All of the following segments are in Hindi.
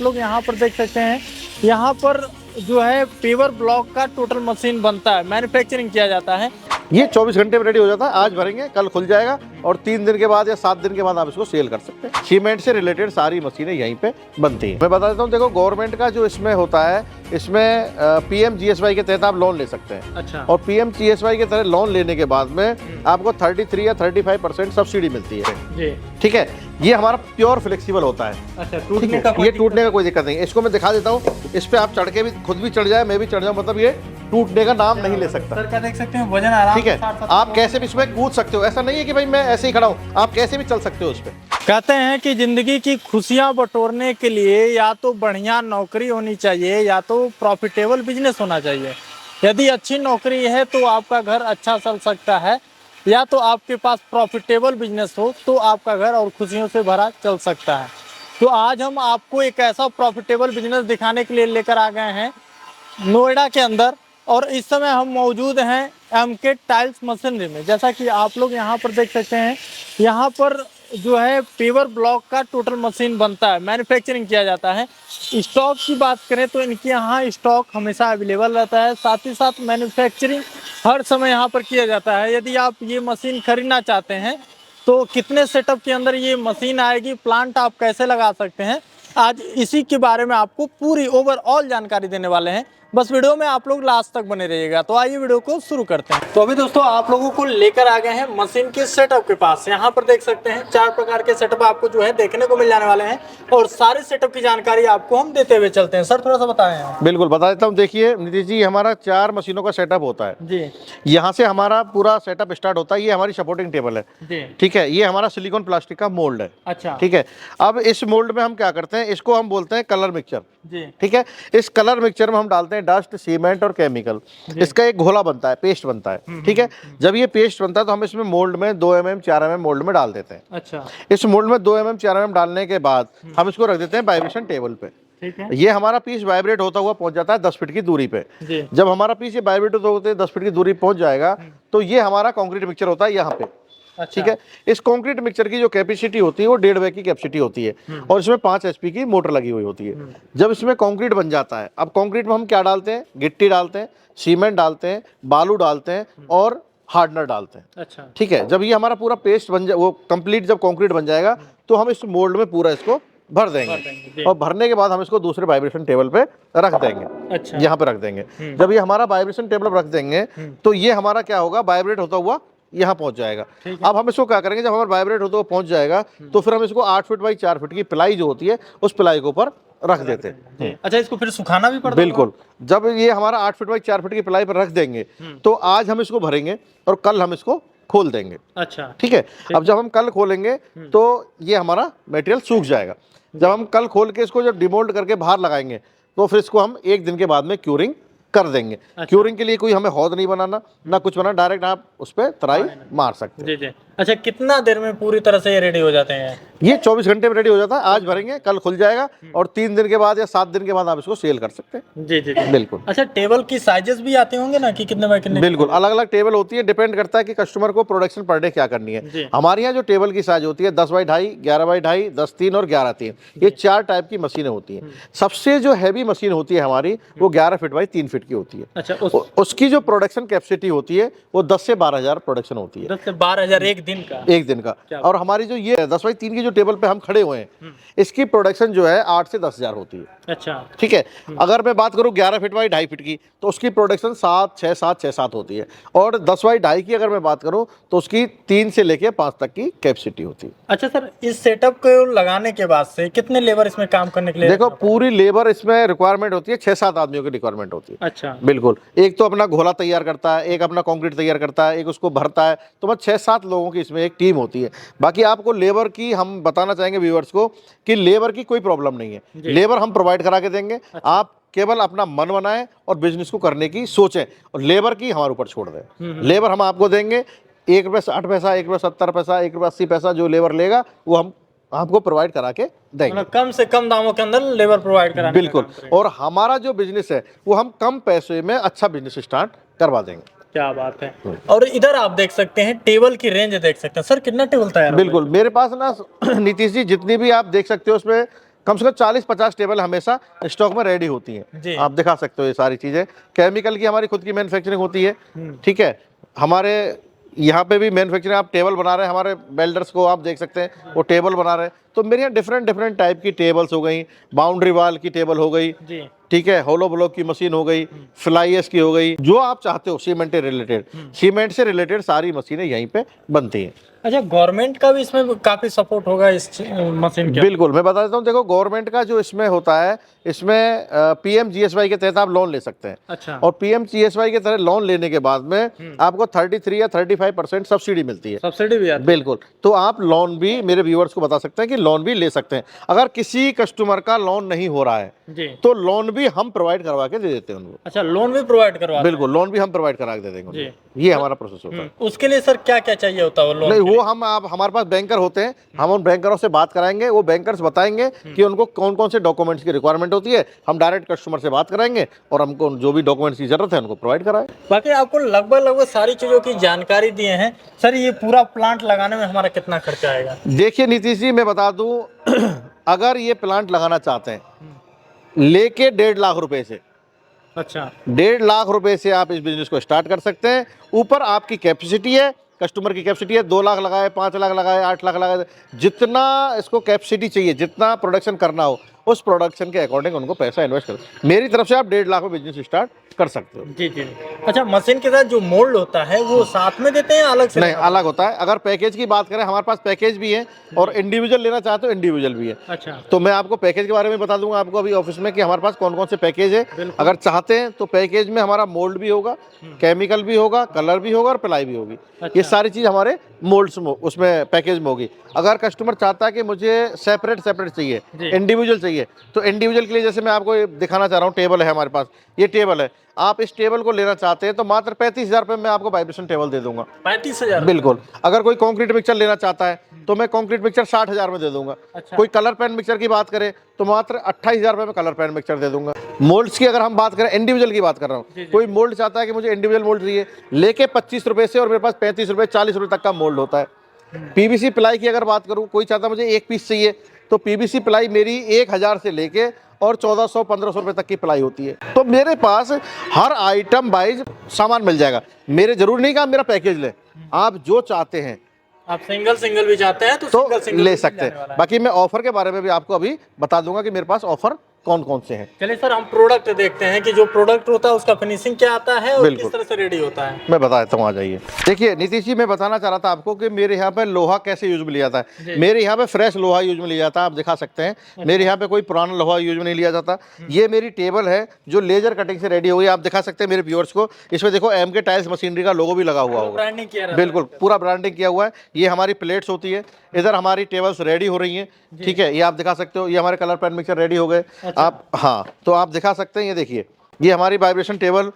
लोग यहाँ पर देख सकते हैं, यहाँ पर जो है पेवर ब्लॉक का टोटल मशीन बनता है, मैन्युफैक्चरिंग किया जाता है। ये 24 घंटे में रेडी हो जाता है। आज भरेंगे कल खुल जाएगा और 3 दिन के बाद या 7 दिन के बाद आप इसको सेल कर सकते हैं। सीमेंट से रिलेटेड सारी मशीनें यहीं पे बनती हैं। मैं बता देता हूँ, देखो गवर्नमेंट का जो इसमें होता है, इसमें PMGSY के तहत आप लोन ले सकते हैं। अच्छा। और PMGSY के तहत लोन लेने के बाद में आपको 33 या 35% सब्सिडी मिलती है जी। ठीक है। ये हमारा प्योर फ्लेक्सिबल होता है। अच्छा, ठीक है, ये टूटने का कोई दिक्कत नहीं है। इसको मैं दिखा देता हूँ, इस पे आप चढ़ के भी खुद भी चढ़ जाए, मैं भी चढ़ जाऊँ, मतलब ये टूटने का नाम नहीं ले सकता। सर क्या देख सकते हैं, वजन आराम ठीक है, आप कैसे भी इसमें कूद सकते हो। ऐसा नहीं है कि भाई मैं ऐसे ही खड़ा हूँ, आप कैसे भी चल सकते हो उस पर। कहते हैं कि जिंदगी की खुशियां बटोरने के लिए या तो बढ़िया नौकरी होनी चाहिए या तो प्रॉफिटेबल बिजनेस होना चाहिए। यदि अच्छी नौकरी है तो आपका घर अच्छा चल सकता है, या तो आपके पास प्रॉफिटेबल बिजनेस हो तो आपका घर और खुशियों से भरा चल सकता है। तो आज हम आपको एक ऐसा प्रॉफिटेबल बिजनेस दिखाने के लिए लेकर आ गए हैं नोएडा के अंदर, और इस समय हम मौजूद हैं MK टाइल्स मशीनरी में। जैसा कि आप लोग यहाँ पर देख सकते हैं, यहाँ पर जो है पेवर ब्लॉक का टोटल मशीन बनता है, मैन्युफैक्चरिंग किया जाता है। स्टॉक की बात करें तो इनके यहाँ स्टॉक हमेशा अवेलेबल रहता है, साथ ही साथ मैन्युफैक्चरिंग हर समय यहाँ पर किया जाता है। यदि आप ये मशीन खरीदना चाहते हैं तो कितने सेटअप के अंदर ये मशीन आएगी, प्लांट आप कैसे लगा सकते हैं, आज इसी के बारे में आपको पूरी ओवरऑल जानकारी देने वाले हैं। बस वीडियो में आप लोग लास्ट तक बने रहिएगा। तो आइए वीडियो को शुरू करते हैं। तो अभी दोस्तों आप लोगों को लेकर आ गए हैं मशीन के सेटअप के पास। यहाँ पर देख सकते हैं 4 प्रकार के सेटअप आपको जो है देखने को मिल जाने वाले हैं, और सारे सेटअप की जानकारी आपको हम देते हुए चलते हैं। सर थोड़ा सा बताएं। बिल्कुल बता देता हूँ। देखिए नीतीश जी, हमारा 4 मशीनों का सेटअप होता है जी। यहाँ से हमारा पूरा सेटअप स्टार्ट होता है। ये हमारी सपोर्टिंग टेबल है जी। ठीक है। ये हमारा सिलिकॉन प्लास्टिक का मोल्ड है। अच्छा। ठीक है। अब इस मोल्ड में हम क्या करते हैं, इसको हम बोलते हैं कलर मिक्सचर। जी। ठीक है। इस कलर मिक्सचर में हम डालते हैं डस्ट, सीमेंट और केमिकल। इसका एक घोला बनता है, पेस्ट बनता है। ठीक है। जब ये पेस्ट बनता है तो हम इसमें मोल्ड में 2 mm 4 mm मोल्ड में डाल देते हैं। अच्छा। इस मोल्ड में 2 mm 4 mm डालने के बाद हम इसको रख देते हैं वाइब्रेशन टेबल पे। ठीक है। ये हमारा पीस वाइब्रेट होता हुआ पहुंच जाता है 10 फीट की दूरी पे। जी। जब हमारा पीस ये वाइब्रेट होते 10 फीट की दूरी पहुंच जाएगा तो ये हमारा कंक्रीट मिक्सचर होता है यहाँ पे। अच्छा। ठीक है। इस कंक्रीट मिक्सचर की जो कैपेसिटी होती है वो 1.5 बैग की कैपेसिटी होती है, और इसमें 5 HP की मोटर लगी हुई होती है। जब इसमें कंक्रीट बन जाता है, अब कंक्रीट में हम क्या डालते हैं, गिट्टी डालते हैं, सीमेंट डालते हैं, बालू डालते हैं और हार्डनर डालते हैं। अच्छा। ठीक है। जब ये हमारा पूरा पेस्ट बन जाए, वो कंप्लीट जब कंक्रीट बन जाएगा तो हम इस मोल्ड में पूरा इसको भर देंगे, और भरने के बाद हम इसको दूसरे वाइब्रेशन टेबल पे रख देंगे। अच्छा। यहाँ पे रख देंगे। जब ये हमारा वाइब्रेशन टेबल रख देंगे तो ये हमारा क्या होगा, वाइब्रेट होता हुआ यहाँ पहुंच जाएगा। अब हम इसको क्या करेंगे, जब हमारा वाइब्रेट होता हुआ पहुंच जाएगा तो फिर हम इसको 8 फीट बाई 4 फीट की प्लाई जो होती है उस प्लाई के ऊपर रख देते हैं। अच्छा, इसको फिर सुखाना भी पड़ता है? बिल्कुल। जब ये हमारा 8 फीट बाई 4 फीट की प्लाई पर रख देंगे तो आज हम इसको भरेंगे और कल हम इसको खोल देंगे। अच्छा। ठीक है। अब जब हम कल खोलेंगे तो ये हमारा मटेरियल सूख जाएगा। जब हम कल खोल के इसको जब डिमोल्ड करके बाहर लगाएंगे तो फिर इसको हम 1 दिन के बाद में क्यूरिंग कर देंगे। अच्छा। क्यूरिंग के लिए कोई हमें हौद नहीं बनाना ना कुछ बनाना, डायरेक्ट आप उस पर तराई मार सकते हैं। जी जी। अच्छा, कितना देर में पूरी तरह से ये रेडी हो जाते हैं? ये 24 घंटे में रेडी हो जाता है। आज भरेंगे कल खुल जाएगा और 3 दिन के बाद या 7 दिन के बाद आप इसको सेल कर सकते हैं। जी जी जी। बिल्कुल। अच्छा, टेबल की साइजेस भी आते होंगे ना कि कितने बाय कितने? बिल्कुल, अलग अलग टेबल होती है, डिपेंड करता है कि कस्टमर को प्रोडक्शन पर डे क्या करनी है। हमारे यहाँ जो टेबल की साइज होती है 10 बाई 2.5, 11 बाई 2.5, 10 3 और 11 3, ये 4 टाइप की मशीनें होती हैं। सबसे जो हैवी मशीन होती है हमारी वो 11 फीट बाई 3 फीट की होती है। अच्छा। उसकी जो प्रोडक्शन कैपेसिटी होती है वो 10 से 12,000 प्रोडक्शन होती है। 10 से 12,000 एक दिन का? एक दिन का। और हमारी जो ये 10 बाई 3 की जो टेबल पे हम खड़े हुए हैं इसकी प्रोडक्शन जो है 8 से 10,000 होती है। अच्छा। ठीक है। अगर मैं बात करूं 11 फीट बाई 2.5 फीट की तो उसकी प्रोडक्शन 7 6 7 6 7 होती है, और 10 बाई 2.5 की अगर मैं बात करूं तो उसकी 3 से लेके 5 तक की कैपेसिटी होती है। अच्छा सर, इस सेटअप को लगाने के बाद से कितने लेबर इसमें काम करने के लिए? देखो पूरी लेबर इसमें रिक्वायरमेंट होती है 6-7 आदमियों की रिक्वायरमेंट होती है। अच्छा। बिल्कुल। एक तो अपना घोला तैयार करता है, एक अपना कंक्रीट तैयार करता है, एक उसको भरता है, तो बस 6-7 लोगों की इसमें एक टीम होती है। बाकी आपको लेबर की हम बताना चाहेंगे व्यूअर्स को कि लेबर की कोई प्रॉब्लम नहीं है, लेबर हम प्रोवाइड करा के देंगे। आप केवल अपना मन बनाएं और बिजनेस को करने की सोचें, और लेबर की हमारे ऊपर छोड़ दें। लेबर हम आपको देंगे 1 रुपये 60 पैसा, 1 रुपये 70 पैसा, 1 रुपये 80 पैसा, जो लेबर लेगा वो हम आपको प्रोवाइड करा के देंगे। मतलब कम से कम दामों के अंदर लेबर प्रोवाइड कराने का बिल्कुल। काम करेंगे। और हमारा जो बिजनेस है वो हम कम पैसे में अच्छा बिजनेस स्टार्ट करवा देंगे। क्या बात है। और इधर आप देख सकते हैं टेबल की रेंज देख सकते हैं। सर कितना टेबल तैयार? बिल्कुल। मेरे पास ना नीतीश जी जितनी भी आप देख सकते हो उसमें कम से कम 40-50 टेबल हमेशा स्टॉक में रेडी होती जी। हैं। आप दिखा सकते हो ये सारी चीज़ें। केमिकल की हमारी खुद की मैन्युफैक्चरिंग होती है, ठीक है। हमारे यहाँ पे भी मैन्युफैक्चरिंग, आप टेबल बना रहे हैं, हमारे वेल्डर्स को आप देख सकते हैं वो टेबल बना रहे हैं। तो मेरे यहाँ डिफरेंट टाइप की टेबल्स हो गई, बाउंड्री वॉल की टेबल हो गई, जी। ठीक है, होलो ब्लॉक की मशीन हो गई, फ्लाईएस की हो गई, जो आप चाहते हो सीमेंट से रिलेटेड, सीमेंट से रिलेटेड सारी मशीनें यहीं पे बनती हैं। अच्छा, गवर्नमेंट का भी इसमें काफी सपोर्ट होगा इस मशीन के? बिल्कुल, मैं बता देता हूँ। देखो, गवर्नमेंट का जो इसमें होता है, इसमें पीएमजीएसवाई के तहत आप लोन ले सकते हैं। अच्छा। और पीएमजीएसवाई के तहत लोन लेने के बाद में आपको 33 या 35% सब्सिडी मिलती है। सब्सिडी भी आती है? बिल्कुल। तो आप लोन भी, मेरे व्यूअर्स को बता सकते हैं कि लोन भी ले सकते हैं। अगर किसी कस्टमर का लोन नहीं हो रहा है जी, तो लोन भी हम प्रोवाइड करवा के दे देते हैं उनको। अच्छा, लोन भी प्रोवाइड करवा? बिल्कुल, लोन भी हम प्रोवाइड करा के दे देंगे जी। उनको। ये हमारा प्रोसेस होता है। उसके लिए सर क्या क्या चाहिए होता है वो लोन? नहीं, के वो हम, आप हमारे पास बैंकर होते हैं, हम उन बैंकरों से बात कराएंगे, वो बैंकर्स बताएंगे कि उनको कौन कौन से डॉक्यूमेंट्स की रिक्वायरमेंट होती है। हम डायरेक्ट कस्टमर से बात कराएंगे और हमको जो भी डॉक्यूमेंट्स की जरूरत है उनको प्रोवाइड कराएं। बाकी आपको लगभग सारी चीजों की जानकारी दिए हैं सर। ये पूरा प्लांट लगाने में हमारा कितना खर्चा आएगा? देखिए नीतीश जी, मैं बता दूं, अगर ये प्लांट लगाना चाहते हैं लेके 1.5 लाख रुपए से, अच्छा, 1.5 लाख रुपए से आप इस बिजनेस को स्टार्ट कर सकते हैं। ऊपर आपकी कैपेसिटी है, कस्टमर की कैपेसिटी है, 2 लाख लगाए, 5 लाख लगाए, 8 लाख लगाए, जितना इसको कैपेसिटी चाहिए, जितना प्रोडक्शन करना हो, उस प्रोडक्शन के अकॉर्डिंग उनको पैसा इन्वेस्ट कर। मेरी तरफ से आप 1.5 लाख में बिजनेस स्टार्ट कर सकते हो। जी जी। अच्छा, मशीन के साथ जो मोल्ड होता है वो साथ में देते हैं अलग से? नहीं, अलग होता है। अगर पैकेज की बात करें, हमारे पास पैकेज भी है और इंडिविजुअल लेना चाहते हो इंडिविजुअल भी है। अच्छा, तो मैं आपको पैकेज के बारे में बता दूंगा आपको अभी ऑफिस में कि हमारे पास कौन कौन से पैकेज है। अगर चाहते हैं तो पैकेज में हमारा मोल्ड भी होगा, केमिकल भी होगा, कलर भी होगा और प्लाई भी होगी। ये सारी चीज़ हमारे मोल्ड्स में, उसमें पैकेज में होगी। अगर कस्टमर चाहता है कि मुझे सेपरेट चाहिए, इंडिविजुअल चाहिए, तो इंडिविजुअल के लिए जैसे मैं आपको ये दिखाना चाह रहा हूँ, टेबल है हमारे पास, ये टेबल है। आप इस टेबल को लेना चाहते हैं तो मात्र 35,000 रुपये में आपको वाइब्रेशन टेबल दे दूंगा। 35,000? बिल्कुल। अगर कोई कंक्रीट मिक्सचर लेना चाहता है तो मैं कंक्रीट मिक्सचर 60,000 में दे दूंगा। अच्छा। कोई कलर पेन मिक्सचर की बात करें तो मात्र 28,000 रुपये में कलर पेन मिक्सचर दे दूंगा। मोल्ड्स की अगर हम बात करें, इंडिविजुअल की बात कर रहा हूँ, कोई मोल्ड चाहता है कि मुझे इंडिविजुअल मोल्ड चाहिए, लेके 25 रुपये से, और मेरे पास 35 रुपये 40 रुपये तक का मोल्ड होता है। पीवीसी प्लाई की अगर बात करूँ, कोई चाहता है मुझे एक पीस चाहिए, तो पीवीसी प्लाई मेरी 1000 से लेके और 1400-1500 रुपये तक की प्लाई होती है। तो मेरे पास हर आइटम वाइज सामान मिल जाएगा। मेरे जरूरी नहीं कि आप मेरा पैकेज लें, आप जो चाहते हैं, आप सिंगल भी चाहते हैं तो सिंगल ले सकते हैं। बाकी मैं ऑफर के बारे में भी आपको अभी बता दूंगा कि मेरे पास ऑफर कौन कौन से हैं। चलिए सर, हम प्रोडक्ट देखते हैं कि जो प्रोडक्ट होता है उसका फिनिशिंग क्या आता है और किस तरह से रेडी होता है। मैं बता देता हूँ, आ जाइए। देखिए नीतीश जी, मैं बताना चाह रहा था आपको कि मेरे यहाँ पे लोहा कैसे यूज में लिया जाता है। मेरे यहाँ पे फ्रेश लोहा यूज में लिया जाता है, आप दिखा सकते हैं। मेरे यहाँ पे कोई पुराना लोहा यूज में नहीं लिया जाता। ये मेरी टेबल है जो लेजर कटिंग से रेडी हुई है, आप दिखा सकते हैं मेरे व्यूअर्स को। इसमें देखो MK टाइल्स मशीनरी का लोगो भी लगा हुआ होगा, ब्रांडिंग किया रहता है। बिल्कुल पूरा ब्रांडिंग किया हुआ है। ये हमारी प्लेट्स होती है, इधर हमारी टेबल्स रेडी हो रही हैं, ठीक है। ये आप दिखा सकते हो, ये हमारे कलर पेन मिक्सचर रेडी हो गए। आप, हाँ, तो आप दिखा सकते हैं, ये देखिए, ये हमारी वाइब्रेशन टेबल,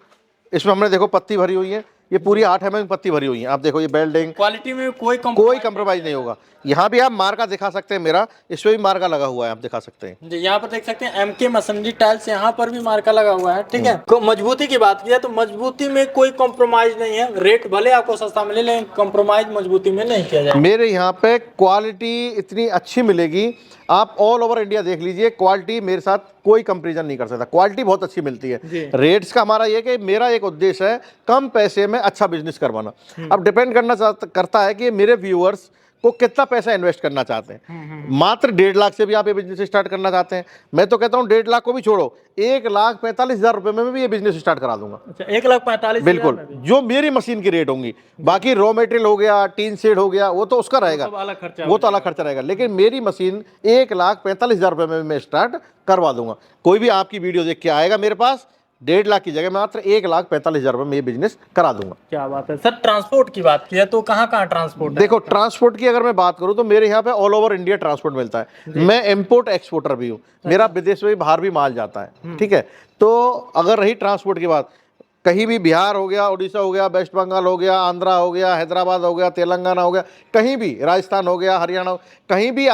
इसमें हमने देखो पत्ती भरी हुई है, ये पूरी 8 mm पत्ती भरी हुई है। आप देखो, ये बेल्डिंग, क्वालिटी में कोई कंप्रोमाइज नहीं होगा। यहाँ भी आप मार्का दिखा सकते हैं मेरा, इसमें भी मार्का लगा हुआ है, आप दिखा सकते हैं जी। यहाँ पर देख सकते हैं MK मशीनरी टाइल्स, यहाँ पर भी मार्का लगा हुआ है, ठीक है। मजबूती की बात की तो मजबूती में कोई कॉम्प्रोमाइज नहीं है। रेट भले आपको सस्ता मिले लेकिन कॉम्प्रोमाइज मजबूती में नहीं किया जाए। मेरे यहाँ पे क्वालिटी इतनी अच्छी मिलेगी, आप ऑल ओवर इंडिया देख लीजिए, क्वालिटी मेरे साथ कोई कंपैरिजन नहीं कर सकता। क्वालिटी बहुत अच्छी मिलती है। रेट्स का हमारा ये कि मेरा एक उद्देश्य है कम पैसे में अच्छा बिजनेस करवाना। अब डिपेंड करता है कि मेरे व्यूअर्स को कितना पैसा इन्वेस्ट करना चाहते हैं। मात्र 1.5 लाख से भी आप ये बिजनेस स्टार्ट करना चाहते हैं, मैं तो कहता हूँ 1.5 लाख को भी छोड़ो, 1,45,000 रुपए में भी ये बिजनेस स्टार्ट करा दूंगा। अच्छा, 1,45,000? बिल्कुल, जो मेरी मशीन की रेट होंगी। बाकी रॉ मटेरियल हो गया, टीन शेड हो गया, वो तो उसका रहेगा, वो तो अलग खर्चा रहेगा। लेकिन मेरी मशीन 1,45,000 रुपए में मैं स्टार्ट करवा दूंगा। कोई भी आपकी वीडियो देख के आएगा मेरे पास, 1.5 लाख की जगह मात्र 1,45,000 रुपए में ये बिजनेस करा दूंगा। क्या बात है सर। ट्रांसपोर्ट की बात की है तो कहाँ कहाँ ट्रांसपोर्ट है? देखो, ट्रांसपोर्ट की अगर मैं बात करूं तो मेरे यहाँ पे ऑल ओवर इंडिया ट्रांसपोर्ट मिलता है। मैं इंपोर्ट एक्सपोर्टर भी हूँ, मेरा विदेश में बाहर भी माल जाता है, ठीक है। तो अगर रही ट्रांसपोर्ट की बात, कहीं भी बिहार हो गया, उड़ीसा हो गया, वेस्ट बंगाल हो गया, आंध्रा हो गया, हैदराबाद हो गया, तेलंगाना हो गया, कहीं भी, राजस्थान हो गया, हरियाणा, कहीं भी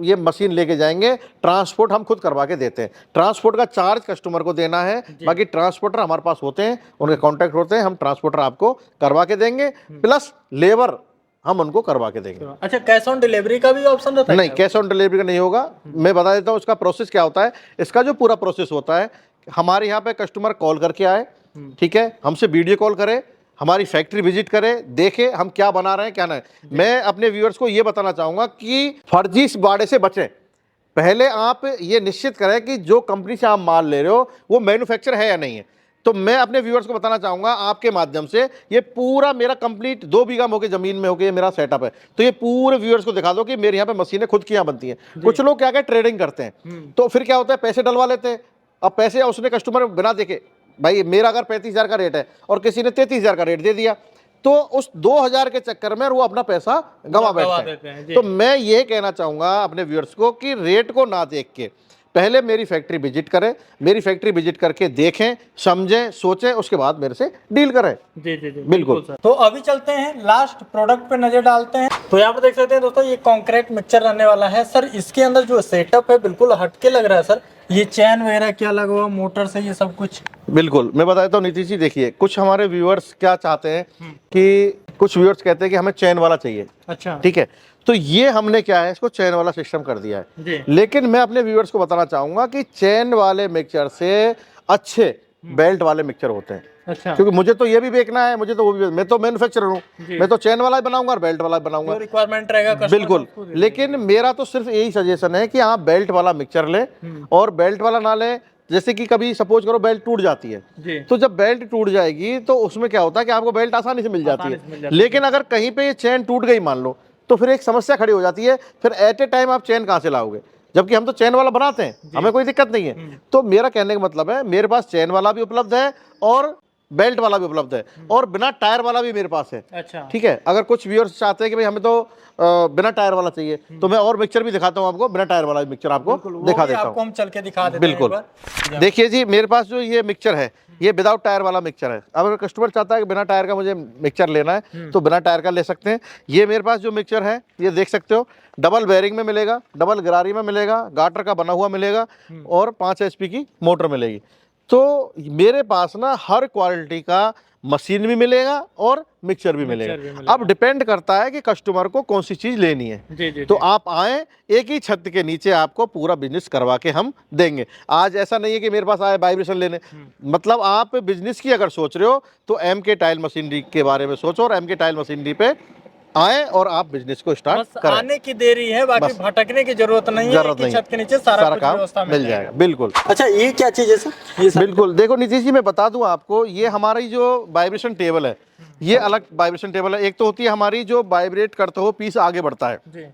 ये मशीन लेके जाएंगे, ट्रांसपोर्ट हम खुद करवा के देते हैं। ट्रांसपोर्ट का चार्ज कस्टमर को देना है, बाकी ट्रांसपोर्टर हमारे पास होते हैं, उनके कॉन्टैक्ट होते हैं, हम ट्रांसपोर्टर आपको करवा के देंगे। प्लस लेबर हम उनको करवा के देंगे। अच्छा, कैश ऑन डिलीवरी का भी ऑप्शन रहता है? नहीं, कैश ऑन डिलीवरी का नहीं होगा। मैं बता देता हूँ उसका प्रोसेस क्या होता है। इसका जो पूरा प्रोसेस होता है, हमारे यहाँ पे कस्टमर कॉल करके आए, ठीक है, हमसे वीडियो कॉल करे, हमारी फैक्ट्री विजिट करे, देखे हम क्या बना रहे हैं क्या नहीं। मैं अपने व्यूअर्स को ये बताना चाहूँगा कि फर्जी बाड़े से बचें। पहले आप ये निश्चित करें कि जो कंपनी से आप माल ले रहे हो वो मैन्युफैक्चर है या नहीं है। तो मैं अपने व्यूअर्स को बताना चाहूँगा आपके माध्यम से, ये पूरा मेरा कंप्लीट 2 बीघा होके ज़मीन में होके ये मेरा सेटअप है। तो ये पूरे व्यूअर्स को दिखा दो कि मेरे यहाँ पे मशीनें खुद की यहाँ बनती हैं। कुछ लोग क्या ट्रेडिंग करते हैं, तो फिर क्या होता है, पैसे डलवा लेते हैं। अब पैसे उसने कस्टमर बिना देखे, भाई मेरा अगर 35,000 का रेट है और किसी ने 33,000 का रेट दे दिया, तो उस 2,000 के चक्कर में वो अपना पैसा गंवा बैठते हैं। तो मैं ये कहना चाहूँगा अपने व्यूअर्स को कि रेट को ना देख के पहले मेरी फैक्ट्री विजिट करें, मेरी फैक्ट्री विजिट करके देखें, समझें, सोचें, उसके बाद मेरे से डील करें। जी जी जी, बिल्कुल सर। तो अभी चलते हैं लास्ट प्रोडक्ट पे नजर डालते हैं। तो यहाँ पर देख सकते हैं दोस्तों, ये कंक्रीट मिक्सचर रहने वाला है सर। इसके अंदर जो सेटअप है बिल्कुल हटके लग रहा है सर। ये चैन वगैरह क्या लगा हुआ, मोटर से ये सब कुछ? बिल्कुल, मैं बता देता हूँ नीतीश जी। देखिए, कुछ हमारे व्यूअर्स क्या चाहते हैं कि कुछ व्यूअर्स कहते हैं कि हमें चैन वाला चाहिए। अच्छा, ठीक है, तो ये हमने क्या है, इसको चैन वाला सिस्टम कर दिया है जी। लेकिन मैं अपने व्यूअर्स को बताना चाहूंगा कि चैन वाले मिक्सचर से अच्छे बेल्ट वाले मिक्सचर होते हैं। अच्छा, क्योंकि मुझे तो ये भी बेचना है, मुझे तो वो भी, मैं तो मैन्युफैक्चरर हूँ, मैं तो चैन वाला ही बनाऊंगा और बेल्ट वाला ही बनाऊंगा। रिक्वायरमेंट रहेगा कस्टमर बिल्कुल, लेकिन मेरा तो सिर्फ यही सजेशन है कि आप बेल्ट वाला मिक्सचर लें, और बेल्ट वाला ना लें। जैसे कि कभी सपोज करो बेल्ट टूट जाती है, तो जब बेल्ट टूट जाएगी तो उसमें क्या होता है कि आपको बेल्ट आसानी से मिल जाती है। लेकिन अगर कहीं पे ये चैन टूट गई मान लो, तो फिर एक समस्या खड़ी हो जाती है, फिर एट ए टाइम आप चैन कहाँ से लाओगे, जबकि हम तो चैन वाला बनाते हैं, हमें कोई दिक्कत नहीं है। तो मेरा कहने का मतलब है, मेरे पास चैन वाला भी उपलब्ध है और बेल्ट वाला भी उपलब्ध है, और बिना टायर वाला भी मेरे पास है। अच्छा, ठीक है, अगर कुछ व्यूअर्स चाहते हैं कि भाई हमें तो बिना टायर वाला चाहिए, तो मैं और मिक्सचर भी दिखाता हूँ आपको, बिना टायर वाला मिक्सचर आपको दिखा देता हूँ। हम चल के दिखा देते हैं। बिल्कुल, देखिए जी, मेरे पास जो ये मिक्सचर है, ये विदाउट टायर वाला मिक्सचर है। अगर कस्टमर चाहता है कि बिना टायर का मुझे मिक्सचर लेना है, तो बिना टायर का ले सकते हैं। ये मेरे पास जो मिक्सचर है, ये देख सकते हो, डबल बेयरिंग में मिलेगा, डबल गरारी में मिलेगा, गाटर का बना हुआ मिलेगा, और 5 HP की मोटर मिलेगी। तो मेरे पास ना हर क्वालिटी का मशीन भी मिलेगा और मिक्सचर भी मिलेगा। अब डिपेंड करता है कि कस्टमर को कौन सी चीज लेनी है। जी, तो आप आए, एक ही छत के नीचे आपको पूरा बिजनेस करवा के हम देंगे। आज ऐसा नहीं है कि मेरे पास आए वाइब्रेशन लेने, मतलब आप बिजनेस की अगर सोच रहे हो तो MK टाइल मशीनरी के बारे में सोचो, और MK टाइल मशीनरी पे आए और आप बिजनेस को स्टार्ट करें। आने की देरी है, बाकी भटकने की जरूरत नहीं है। एक ही छत के नीचे सारा काम मिल जाएगा। बिल्कुल। अच्छा, ये क्या चीज है सर? बिल्कुल, देखो नीतीश जी, मैं बता दूं आपको, ये हमारी जो वाइब्रेशन टेबल है, ये अलग वाइब्रेशन टेबल है। एक तो होती है हमारी जो वाइब्रेट करते हो पीस आगे बढ़ता है जी।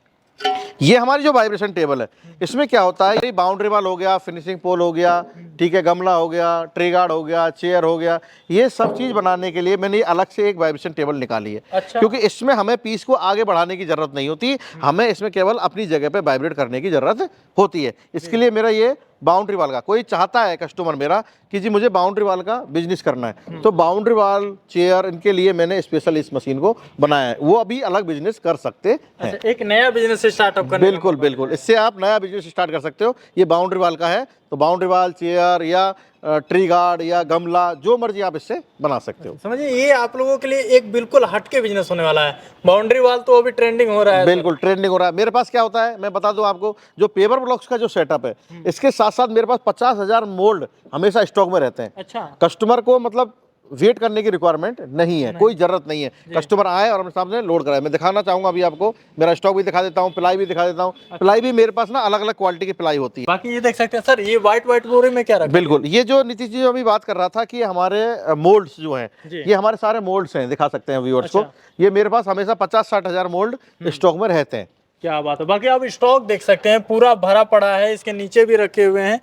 ये हमारी जो वाइब्रेशन टेबल है, इसमें क्या होता है, ये बाउंड्री वाल हो गया, फिनिशिंग पोल हो गया, ठीक है, गमला हो गया, ट्रे गार्ड हो गया, चेयर हो गया, ये सब चीज बनाने के लिए मैंने ये अलग से एक वाइब्रेशन टेबल निकाली है। अच्छा। क्योंकि इसमें हमें पीस को आगे बढ़ाने की जरूरत नहीं होती, हमें इसमें केवल अपनी जगह पे वाइब्रेट करने की जरूरत होती है। इसके लिए मेरा ये बाउंड्री वाल का, कोई चाहता है कस्टमर मेरा कि जी मुझे बाउंड्री वाल का बिजनेस करना है, तो बाउंड्री वाल, चेयर, इनके लिए मैंने स्पेशल इस मशीन को बनाया है। वो अभी अलग बिजनेस कर सकते हैं। अच्छा, एक नया बिजनेस स्टार्टअप करने का बिल्कुल बिल्कुल, इससे आप नया बिजनेस स्टार्ट कर सकते हो। ये बाउंड्री वाल का है, तो बाउंड्री वाल, चेयर या ट्री गार्ड या गमला, जो मर्जी आप इससे बना सकते हो। समझिए, ये आप लोगों के लिए एक बिल्कुल हटके बिजनेस होने वाला है। बाउंड्री वाल तो अभी ट्रेंडिंग हो रहा है। बिल्कुल ट्रेंडिंग हो रहा है। मेरे पास क्या होता है, मैं बता दूं आपको, जो पेपर ब्लॉक्स का जो सेटअप है, इसके साथ साथ मेरे पास 50,000 मोल्ड हमेशा स्टॉक में रहते हैं। अच्छा, कस्टमर को मतलब वेट करने की रिक्वायरमेंट नहीं है, कोई जरूरत नहीं है। कस्टमर आए और हमारे सामने लोड कराए। मैं दिखाना चाहूंगा अभी आपको, मेरा स्टॉक भी दिखा देता हूँ, प्लाई भी दिखा देता हूँ। प्लाई भी मेरे पास ना अलग अलग क्वालिटी की प्लाई होती है। बाकी ये देख सकते हैं सर, ये व्हाइट बोरी में क्या रखा? बिल्कुल, ये जो नीतीश जी अभी बात कर रहा था कि हमारे मोल्ड्स जो हैं, ये हमारे सारे मोल्ड्स हैं, दिखा सकते हैं व्यूअर्स को। ये मेरे पास हमेशा 50-60 हजार मोल्ड स्टॉक में रहते हैं। क्या बात है। बाकी आप स्टॉक देख सकते हैं, पूरा भरा पड़ा है, इसके नीचे भी रखे हुए हैं,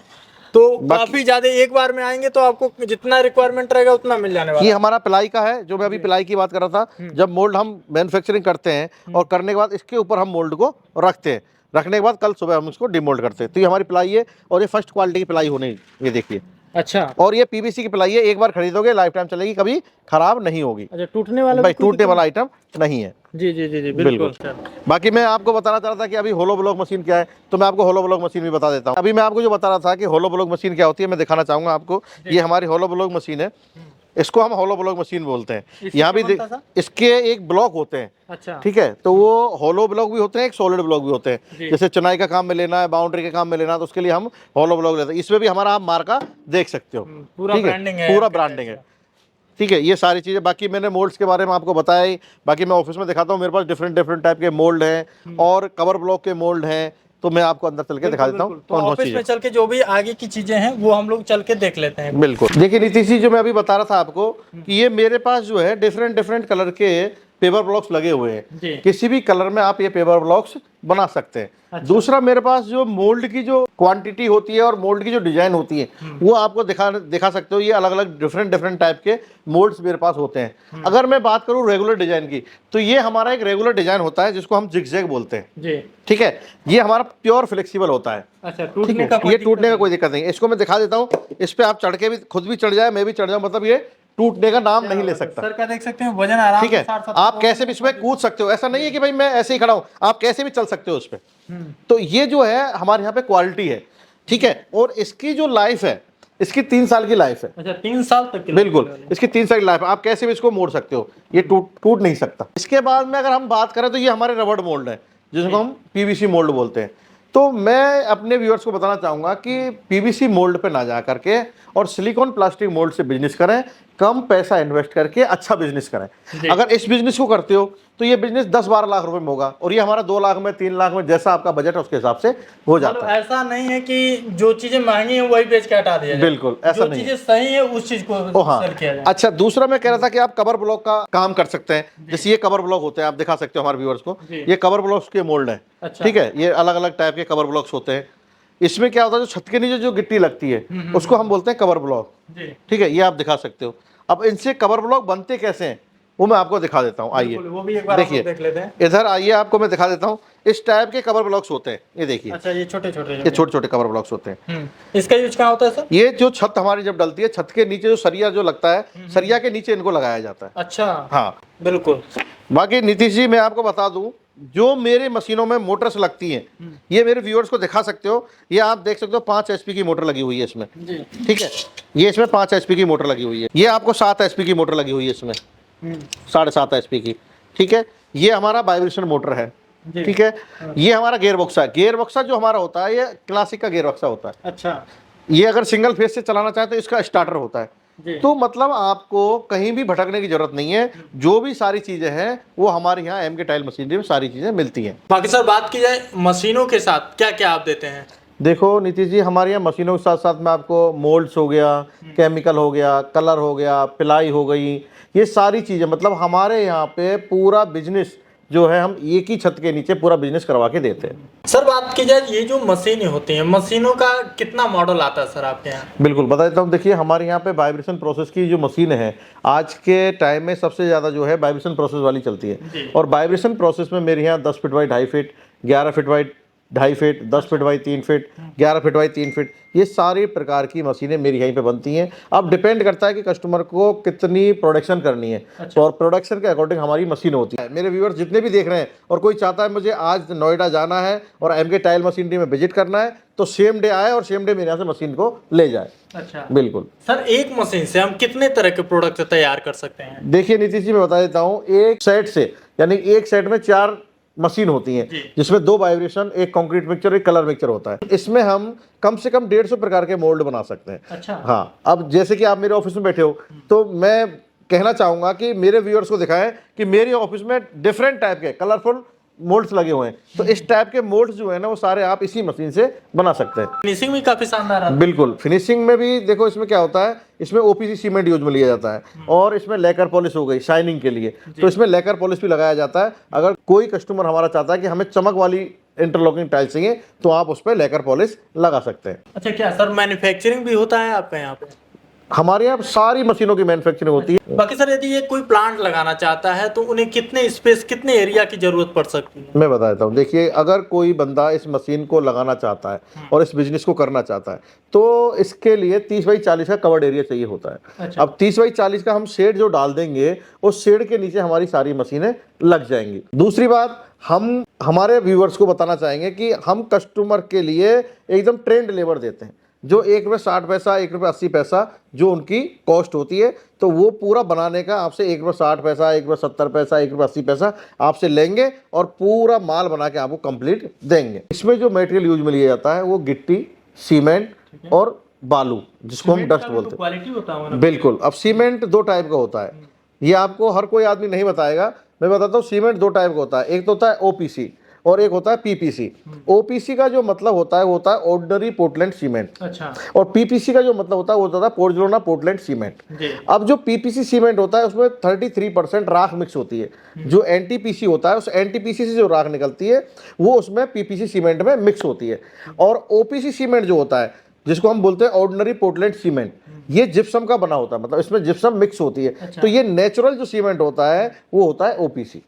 तो काफी ज्यादा। एक बार में आएंगे तो आपको जितना रिक्वायरमेंट रहेगा उतना मिल जाने वाला है। ये हमारा प्लाई का है, जो मैं अभी प्लाई की बात कर रहा था। जब मोल्ड हम मैन्युफैक्चरिंग करते हैं और करने के बाद इसके ऊपर हम मोल्ड को रखते हैं, रखने के बाद कल सुबह हम इसको डिमोल्ड करते हैं। तो ये हमारी प्लाई है, और ये फर्स्ट क्वालिटी की प्लाई होनी, ये देखिए। अच्छा, और ये PVC की प्लाई है, एक बार खरीदोगे लाइफ टाइम चलेगी, कभी खराब नहीं होगी। अच्छा, टूटने वाला भाई टूटने वाला आइटम नहीं है। जी जी जी जी, बिल्कुल। बाकी मैं आपको बताना चाह रहा था कि अभी होलो ब्लॉक मशीन क्या है, तो मैं आपको होलो ब्लॉक मशीन भी बता देता हूँ। अभी मैं आपको जो बता रहा था कि होलो ब्लॉक मशीन क्या होती है, मैं दिखाना चाहूंगा आपको। ये हमारी होलो ब्लॉक मशीन है। इसको हम होलो ब्लॉक मशीन बोलते हैं। इससे यहाँ भी क्या बनता था? इसके एक ब्लॉक होते हैं, अच्छा। ठीक है, तो वो होलो ब्लॉक भी होते हैं, एक सॉलिड ब्लॉक भी होते जी। हैं। जैसे चुनाई का काम में लेना है, बाउंड्री के काम में लेना है, तो उसके लिए हम होलो ब्लॉक लेते हैं। इसमें भी हमारा आप मार्का देख सकते हो, पूरा ठीक है, ब्रांडिंग है, पूरा ब्रांडिंग है, ठीक है। ये सारी चीज़ें, बाकी मैंने मोल्ड्स के बारे में आपको बताया ही। बाकी मैं ऑफिस में दिखाता हूँ, मेरे पास डिफरेंट डिफरेंट टाइप के मोल्ड हैं और कवर ब्लॉक के मोल्ड हैं, तो मैं आपको अंदर चल के दिखा देता हूँ तो कौन कौन ऑफिस चीज़ में चल के जो भी आगे की चीजें हैं वो हम लोग चल के देख लेते हैं। बिल्कुल। देखिए नीतीश जी, जो मैं अभी बता रहा था आपको कि ये मेरे पास जो है डिफरेंट डिफरेंट कलर के पेपर ब्लॉक्स लगे हुए जी। हैं। किसी भी कलर में आप ये पेपर ब्लॉक्स बना सकते हैं। अच्छा। दूसरा, मेरे पास जो मोल्ड की जो क्वांटिटी होती है और मोल्ड की जो डिजाइन होती है वो आपको दिखा सकते हो। ये अलग अलग डिफरेंट डिफरेंट टाइप के मोल्ड्स मेरे पास होते हैं। अगर मैं बात करूं रेगुलर डिजाइन की, तो ये हमारा एक रेगुलर डिजाइन होता है जिसको हम जिगजैग बोलते हैं, जी। ठीक है। ये हमारा प्योर फ्लेक्सिबल होता है। अच्छा, ठीक टूटने है, का कोई ये दिक्कत टूटने का कोई दिक्कत नहीं है। इसको मैं दिखा देता हूँ, इस पे आप चढ़ के भी खुद भी चढ़ जाए, मैं भी चढ़ जाऊं, मतलब ये टूटने का नाम नहीं ले सकता। सर का देख सकते हैं वजन आराम ठीक है, से 60-70 आप कैसे भी इसमें कूद सकते हो, ऐसा नहीं है कि भाई मैं ऐसे ही खड़ा हूं, आप कैसे भी चल सकते हो उस पर। तो ये जो है हमारे यहाँ पे क्वालिटी है, ठीक है। और इसकी जो लाइफ है, इसकी 3 साल की लाइफ है। अच्छा, 3 साल तक की बिल्कुल, इसकी 3 साल की लाइफ है, आप कैसे भी इसको मोड़ सकते हो, ये टूट नहीं सकता। इसके बाद में अगर हम बात करें तो ये हमारे रबड़ मोल्ड है, जिसको हम पीवीसी मोल्ड बोलते हैं। तो मैं अपने व्यूअर्स को बताना चाहूंगा कि पीवीसी मोल्ड पे ना जा करके और सिलिकॉन प्लास्टिक मोल्ड से बिजनेस करें, कम पैसा इन्वेस्ट करके अच्छा बिजनेस करें। अगर इस बिजनेस को करते हो तो ये बिजनेस 10-12 लाख रुपए में होगा, और ये हमारा 2 लाख में, 3 लाख में, जैसा आपका बजट है उसके हिसाब से हो जाता है। ऐसा नहीं है कि जो चीजें महंगी हैं वही बेच के हटा दिया जाए। बिल्कुल ऐसा नहीं है। जो चीजें सही है उस चीज को हाँ। सेल किया जाए। अच्छा, दूसरा मैं कह रहा था कि आप कवर ब्लॉक का काम कर सकते हैं। जैसे ये कवर ब्लॉक होते हैं, आप दिखा सकते हो हमारे व्यूअर्स को, ये कवर ब्लॉक्स के मोल्ड है, अच्छा। ठीक है। ये अलग अलग टाइप के कवर ब्लॉक्स होते हैं। इसमें क्या होता है, जो छत के नीचे जो गिट्टी लगती है उसको हम बोलते हैं कवर ब्लॉक, ठीक है। ये आप दिखा सकते हो। अब इनसे कवर ब्लॉक बनते कैसे हैं वो मैं आपको दिखा देता हूँ। आइए, वो भी एक बार देखिए, देख लेते हैं। इधर आइए, आपको मैं दिखा देता हूँ। इस टाइप के कवर ब्लॉक्स होते हैं, ये देखिए। अच्छा, ये छोटे छोटे ये छोटे छोटे कवर ब्लॉक्स होते हैं। इसका यूज क्या होता है सर? ये जो छत हमारी जब डलती है, छत के नीचे जो सरिया जो लगता है, सरिया के नीचे इनको लगाया जाता है। अच्छा, हाँ बिल्कुल। बाकी नीतीश जी, मैं आपको बता दूं, जो मेरे मशीनों में मोटर्स लगती हैं, ये मेरे व्यूअर्स को दिखा सकते हो। ये आप देख सकते हो 5 HP की मोटर लगी हुई है इसमें, ठीक है। ये इसमें 5 HP की मोटर लगी हुई है। ये आपको 7 HP की मोटर लगी हुई है इसमें, 7.5 HP की, ठीक है। ये हमारा वाइब्रेशन मोटर है, ठीक है। ये हमारा गियर बॉक्सा है। गियर बॉक्सा जो हमारा होता है, ये क्लासिक का गियर बॉक्सा होता है। अच्छा, ये अगर सिंगल फेज से चलाना चाहे तो इसका स्टार्टर होता है। तो मतलब आपको कहीं भी भटकने की जरूरत नहीं है। जो भी सारी चीजें हैं वो हमारे यहाँ एम के टाइल मशीनरी में सारी चीजें मिलती हैं। बाकी सर बात की जाए मशीनों के साथ क्या क्या आप देते हैं? देखो नीतीश जी, हमारे यहाँ मशीनों के साथ साथ में आपको मोल्ड्स हो गया, केमिकल हो गया, कलर हो गया, पिलाई हो गई, ये सारी चीजें, मतलब हमारे यहाँ पे पूरा बिजनेस जो है हम एक ही छत के नीचे पूरा बिजनेस करवा के देते हैं। सर बात की जाए ये जो मशीनें होती हैं, मशीनों का कितना मॉडल आता है सर आपके यहाँ? बिल्कुल बता देता हूँ। देखिए, हमारे यहाँ पे वाइब्रेशन प्रोसेस की जो मशीन है, आज के टाइम में सबसे ज़्यादा जो है वाइब्रेशन प्रोसेस वाली चलती है। और वाइब्रेशन प्रोसेस में मेरे यहाँ 10 feet by 2.5 feet, 11 feet by 2.5 feet, 10 feet by 3 feet, 11 feet by 3 feet, ये सारी प्रकार की मशीनें मेरी यहीं पे बनती हैं। अब डिपेंड करता है कि कस्टमर को कितनी प्रोडक्शन करनी है। अच्छा। और प्रोडक्शन के अकॉर्डिंग हमारी मशीन होती है। मेरे व्यूअर्स जितने भी देख रहे हैं और कोई चाहता है मुझे आज नोएडा जाना है और एम के टाइल मशीनरी में विजिट करना है, तो सेम डे आए और सेम डे मेरे यहाँ से मशीन को ले जाए। अच्छा, बिल्कुल। सर एक मशीन से हम कितने तरह के प्रोडक्ट तैयार कर सकते हैं? देखिए नीतीश जी, मैं बता देता हूँ। एक सेट से, यानी एक सेट में 4 मशीन होती हैं, जिसमें 2 वाइब्रेशन, एक कंक्रीट मिक्सचर, एक कलर मिक्सचर होता है। इसमें हम कम से कम 150 प्रकार के मोल्ड बना सकते हैं। अच्छा। हाँ, अब जैसे कि आप मेरे ऑफिस में बैठे हो, तो मैं कहना चाहूंगा कि मेरे व्यूअर्स को दिखाएं कि मेरे ऑफिस में डिफरेंट टाइप के कलरफुल मोल्ड्स लगे हुए हैं। तो इस टाइप के मोल्ड्स जो है ना, वो सारे आप इसी मशीन से बना सकते हैं। फिनिशिंग भी काफी शानदार है। बिल्कुल, फिनिशिंग में भी देखो, इसमें क्या होता है, इसमें ओपीसी सीमेंट यूज में लिया जाता है, और इसमें लेकर पॉलिश हो गई शाइनिंग के लिए, तो इसमें लेकर पॉलिश भी लगाया जाता है। अगर कोई कस्टमर हमारा चाहता है कि हमें चमक वाली इंटरलॉकिंग टाइल्स चाहिए, तो आप उस पर लेकर पॉलिश लगा सकते हैं। अच्छा, क्या सर मैन्युफैक्चरिंग भी होता है आपके यहाँ पे? हमारे यहाँ सारी मशीनों की मैन्युफैक्चरिंग होती है। बाकी सर यदि ये कोई प्लांट लगाना चाहता है तो उन्हें कितने स्पेस, कितने एरिया की जरूरत पड़ सकती है? मैं बता देता हूँ। देखिए, अगर कोई बंदा इस मशीन को लगाना चाहता है और इस बिजनेस को करना चाहता है, तो इसके लिए 30 बाई 40 का कवर्ड एरिया चाहिए होता है। अच्छा। अब 30 बाई 40 का हम शेड जो डाल देंगे, उस शेड के नीचे हमारी सारी मशीनें लग जाएंगी। दूसरी बात, हम हमारे व्यूअर्स को बताना चाहेंगे कि हम कस्टमर के लिए एकदम ट्रेंड लेबर देते हैं। जो 1 रुपये 60 पैसा, 1 रुपये 80 पैसा जो उनकी कॉस्ट होती है, तो वो पूरा बनाने का आपसे 1 रुपये 60 पैसा, 1 रुपये 70 पैसा, 1 रुपये 80 पैसा आपसे लेंगे और पूरा माल बना के आपको कंप्लीट देंगे। इसमें जो मटेरियल यूज में लिया जाता है वो गिट्टी, सीमेंट और बालू, जिसको हम डस्ट बोलते हैं। क्वालिटी होता है बिल्कुल। अब सीमेंट 2 टाइप का होता है, ये आपको हर कोई आदमी नहीं बताएगा, मैं बताता हूँ। सीमेंट 2 टाइप का होता है, एक तो होता है ओपीसी और एक होता है पीपीसी। ओपीसी का जो मतलब होता है वो होता है ऑर्डिनरी पोर्टलैंड सीमेंट। अच्छा। और पीपीसी का जो मतलब होता है वो होता है पोर्टलैंड पोर्टलैंड सीमेंट। अब जो पीपीसी सीमेंट होता है उसमें 33% राख मिक्स होती है। जो एनटीपीसी होता है उस एनटीपीसी से जो राख निकलती है वो उसमें पीपीसी सीमेंट में मिक्स होती है। और ओपीसी सीमेंट जो होता है, जिसको हम बोलते हैं ऑर्डिनरी पोर्टलैंड सीमेंट, ये जिप्सम का बना होता है, मतलब इसमें जिप्सम मिक्स होती है। अच्छा। तो ये नेचुरल जो सीमेंट होता है वो होता है ओपीसी।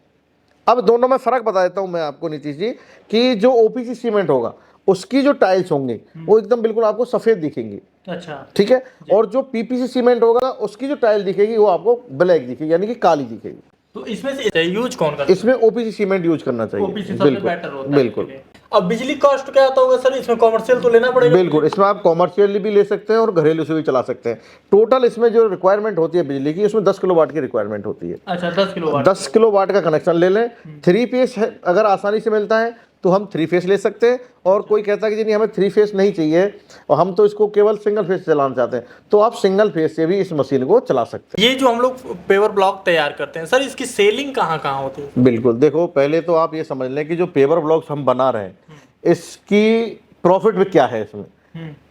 अब दोनों में फर्क बता देता हूं मैं आपको नीतीश जी, कि जो ओपीसी सीमेंट होगा उसकी जो टाइल्स होंगी वो एकदम बिल्कुल आपको सफेद दिखेंगी। अच्छा। ठीक है। और जो पीपीसी सीमेंट होगा उसकी जो टाइल दिखेगी वो आपको ब्लैक दिखेगी, यानी कि काली दिखेगी। तो इसमें से यूज कौन करता है? इसमें ओपीसी सीमेंट यूज करना चाहिए। ओपीसी सबसे बेटर होता है। बिल्कुल। अब बिजली कॉस्ट क्या होता होगा सर? इसमें कॉमर्शियल तो लेना पड़ेगा? बिल्कुल, इसमें आप कॉमर्शियली भी ले सकते हैं और घरेलू से भी चला सकते हैं। टोटल इसमें जो रिक्वायरमेंट होती है बिजली की, उसमें 10 किलोवाट की रिक्वायरमेंट होती है। अच्छा, 10 किलोवाट। 10 किलोवाट का कनेक्शन ले लें। 3 फेस अगर आसानी से मिलता है तो हम 3 फेस ले सकते हैं। और कोई कहता है कि नहीं हमें 3 फेस नहीं चाहिए और हम तो इसको केवल सिंगल फेस चलाना चाहते हैं, तो आप सिंगल फेस से भी इस मशीन को चला सकते हैं। ये जो हम लोग पेवर ब्लॉक तैयार करते हैं सर, इसकी सेलिंग कहाँ कहाँ होती है? बिल्कुल, देखो पहले तो आप ये समझ लें कि जो पेवर ब्लॉक्स हम बना रहे हैं इसकी प्रॉफिट में क्या है इसमें।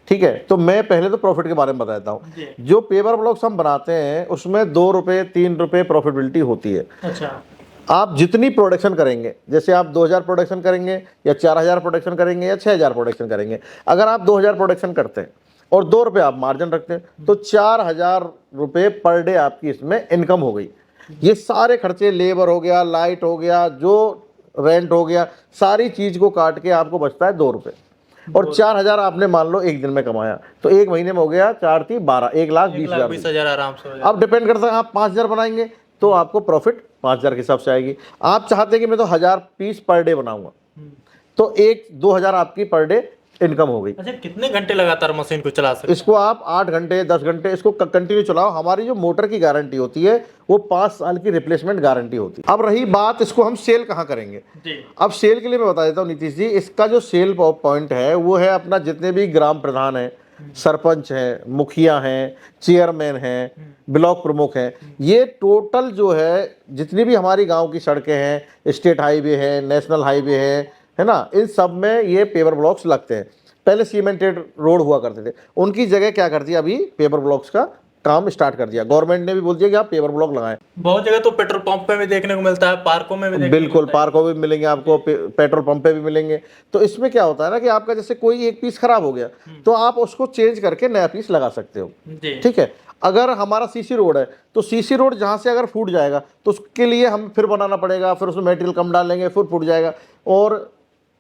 ठीक है, तो मैं पहले तो प्रॉफिट के बारे में बताता हूँ। जो पेवर ब्लॉक्स हम बनाते हैं उसमें 2 रुपये 3 रुपये प्रॉफिटेबिलिटी होती है। अच्छा। आप जितनी प्रोडक्शन करेंगे, जैसे आप 2000 प्रोडक्शन करेंगे या 4000 प्रोडक्शन करेंगे या 6000 प्रोडक्शन करेंगे, अगर आप 2000 प्रोडक्शन करते हैं और 2 रुपये आप मार्जिन रखते हैं तो 4000 रुपये पर डे आपकी इसमें इनकम हो गई। ये सारे खर्चे, लेबर हो गया, लाइट हो गया, जो रेंट हो गया, सारी चीज को काट के आपको बचता है 2 रुपये। और 4000 आपने मान लो एक दिन में कमाया तो एक महीने में हो गया 4 3 12, 1,20,000 आराम से हो जाएगा। अब डिपेंड करता है, आप 5000 बनाएंगे तो आपको प्रॉफिट 5000 के हिसाब से आएगी। आप चाहते हैं कि मैं तो 1000 पीस पर डे बनाऊंगा तो 1-2000 आपकी पर डे इनकम हो गई। अच्छा, कितने घंटे लगातार मशीन को चला सकते हैं? इसको आप 8 घंटे 10 घंटे इसको कंटिन्यू चलाओ। हमारी जो मोटर की गारंटी होती है वो 5 साल की रिप्लेसमेंट गारंटी होती है। अब रही बात इसको हम सेल कहाँ करेंगे जी। अब सेल के लिए मैं बता देता हूँ नीतीश जी, इसका जो सेल पॉइंट है वो है अपना जितने भी ग्राम प्रधान है, सरपंच है, मुखिया हैं, चेयरमैन हैं, ब्लॉक प्रमुख हैं, ये टोटल जो है जितनी भी हमारी गांव की सड़कें हैं, स्टेट हाईवे है, नेशनल हाईवे है ना, इन सब में ये पेवर ब्लॉक्स लगते हैं। पहले सीमेंटेड रोड हुआ करते थे, उनकी जगह क्या कर दिया, अभी पेवर ब्लॉक्स का काम स्टार्ट कर दिया। गवर्नमेंट ने भी बोल दिया कि आप पेवर ब्लॉक लगाएं। बहुत जगह तो पेट्रोल पंप पे भी देखने को मिलता है, पार्कों में भी बिल्कुल, पार्कों में भी मिलेंगे आपको, पेट्रोल पंप पे भी मिलेंगे। तो इसमें क्या होता है ना कि आपका जैसे कोई एक पीस खराब हो गया तो आप उसको चेंज करके नया पीस लगा सकते हो। ठीक है। अगर हमारा सीसी रोड है तो सीसी रोड जहां से अगर फूट जाएगा तो उसके लिए हम फिर बनाना पड़ेगा, फिर उसमें मटेरियल कम डालेंगे, फिर फूट जाएगा। और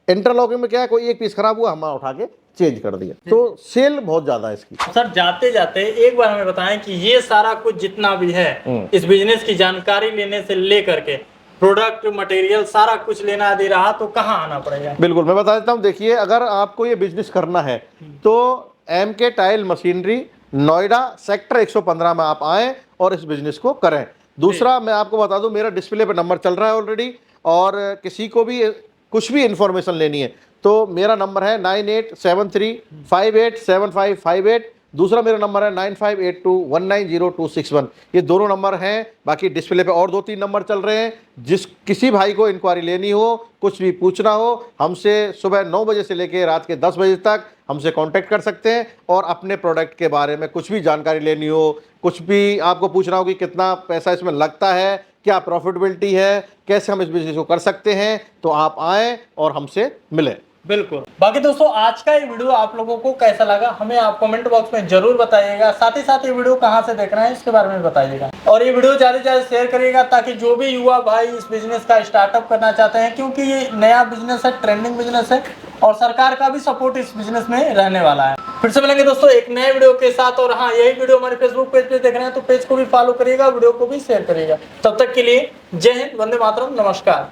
इंटरलॉकिंग में क्या है, कोई एक पीस खराब हुआ, हम उठा के चेंज कर दिया, तो सेल बहुत ज्यादा है इसकी। सर जाते जाते एक बार हमें बताएं कि ये सारा कुछ जितना भी है इस बिजनेस की जानकारी लेने से लेकर के प्रोडक्ट मटेरियल सारा कुछ लेना दे रहा तो कहाँ आना पड़ेगा? बिल्कुल, मैं बता देता हूँ। देखिए, अगर आपको ये बिजनेस करना है तो MK tile machinery Noida sector 115 में आप आएं और इस बिजनेस को करें। दूसरा मैं आपको बता दूं, मेरा डिस्प्ले पे नंबर चल रहा है ऑलरेडी, और किसी को भी कुछ भी इंफॉर्मेशन लेनी है तो मेरा नंबर है 9873587558। दूसरा मेरा नंबर है 9582190261। ये दोनों नंबर हैं। बाकी डिस्प्ले पे और 2-3 नंबर चल रहे हैं। जिस किसी भाई को इंक्वायरी लेनी हो, कुछ भी पूछना हो, हमसे सुबह 9 बजे से लेकर रात के 10 बजे तक हमसे कांटेक्ट कर सकते हैं। और अपने प्रोडक्ट के बारे में कुछ भी जानकारी लेनी हो, कुछ भी आपको पूछना हो कि कितना पैसा इसमें लगता है, क्या प्रॉफिटेबिलिटी है, कैसे हम इस बिजनेस को कर सकते हैं, तो आप आएँ और हमसे मिलें। बिल्कुल। बाकी दोस्तों, आज का ये वीडियो आप लोगों को कैसा लगा हमें आप कमेंट बॉक्स में जरूर बताइएगा। साथ ही साथ ये वीडियो कहाँ से देख रहे हैं इसके बारे में बताइएगा, और ये वीडियो ज्यादा से ज्यादा शेयर करिएगा ताकि जो भी युवा भाई इस बिजनेस का स्टार्टअप करना चाहते हैं, क्योंकि ये नया बिजनेस है, ट्रेंडिंग बिजनेस है और सरकार का भी सपोर्ट इस बिजनेस में रहने वाला है। फिर से मिलेंगे दोस्तों एक नए वीडियो के साथ। और हाँ, यही वीडियो हमारे फेसबुक पेज पे देख रहे हैं तो पेज को भी फॉलो करिएगा, वीडियो को भी शेयर करिएगा। तब तक के लिए जय हिंद, वंदे मातरम, नमस्कार।